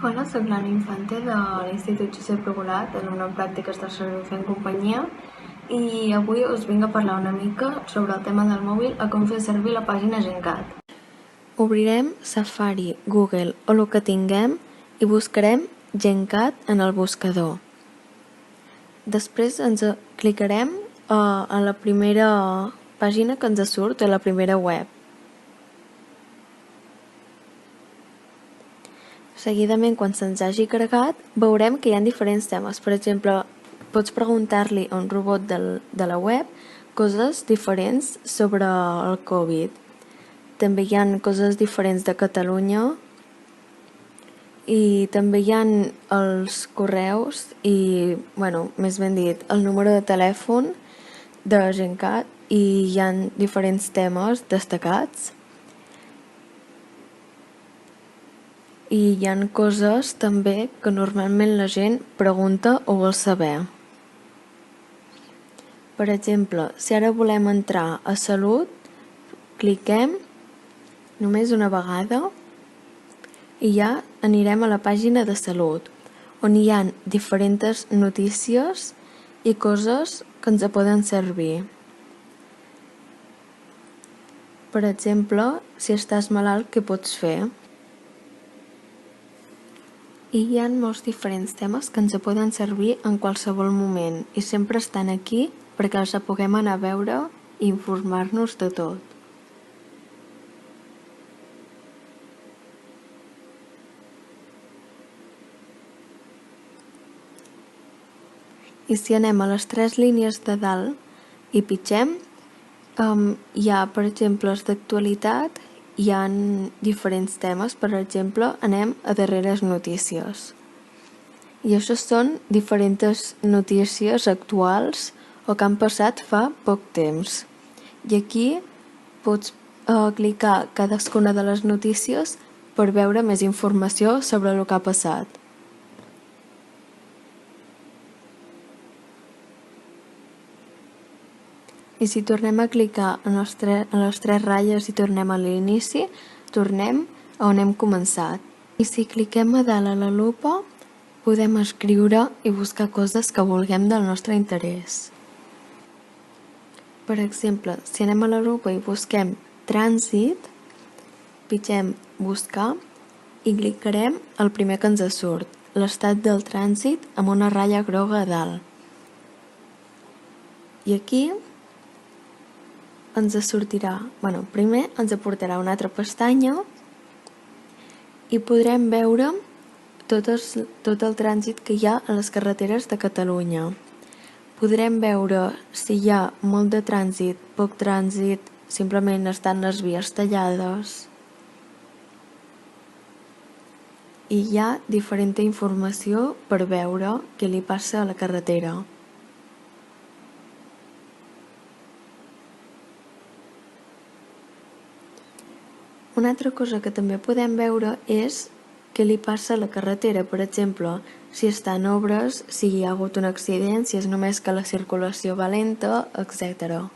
Hola, soc l'Anna Infante de l'Institut Josep Regolat, alumne en pràctiques del servei Fent Companyia, i avui us vinc a parlar una mica sobre el tema del mòbil a com fer servir la pàgina Gencat. Obrirem Safari, Google o el que tinguem i buscarem Gencat en el buscador. Després ens clicarem a la primera pàgina que ens surt, a la primera web. Seguidament, quan se'ns hagi carregat, veurem que hi ha diferents temes. Per exemple, pots preguntar-li a un robot de la web coses diferents sobre el Covid. També hi ha coses diferents de Catalunya i també hi ha els correus i, més ben dit, el número de telèfon de Gencat i hi ha diferents temes destacats. I hi ha coses també que normalment la gent pregunta o vol saber. Per exemple, si ara volem entrar a Salut, cliquem només una vegada i ja anirem a la pàgina de Salut, on hi ha diferents notícies i coses que ens poden servir. Per exemple, si estàs malalt, què pots fer? I hi ha molts diferents temes que ens poden servir en qualsevol moment i sempre estan aquí perquè els puguem anar a veure i informar-nos de tot. I si anem a les 3 línies de dalt i pitgem, hi ha, per exemple, els d'actualitat. Hi ha diferents temes, per exemple, anem a darreres notícies. I això són diferents notícies actuals o que han passat fa poc temps. I aquí pots clicar cadascuna de les notícies per veure més informació sobre el que ha passat. I si tornem a clicar en les 3 ratlles i tornem a l'inici, tornem a on hem començat. I si cliquem a dalt a la lupa, podem escriure i buscar coses que vulguem del nostre interès. Per exemple, si anem a la lupa i busquem trànsit, pitgem buscar i clicarem el primer que ens surt, l'estat del trànsit amb una ratlla groga a dalt. I aquí ens sortirà, primer ens aportarà una altra pestanya i podrem veure tot el trànsit que hi ha a les carreteres de Catalunya. Podrem veure si hi ha molt de trànsit, poc trànsit, simplement estan les vies tallades. I hi ha diferent informació per veure què li passa a la carretera. Una altra cosa que també podem veure és què li passa a la carretera, per exemple, si està en obres, si hi ha hagut un accident, si és només que la circulació va lenta, etc.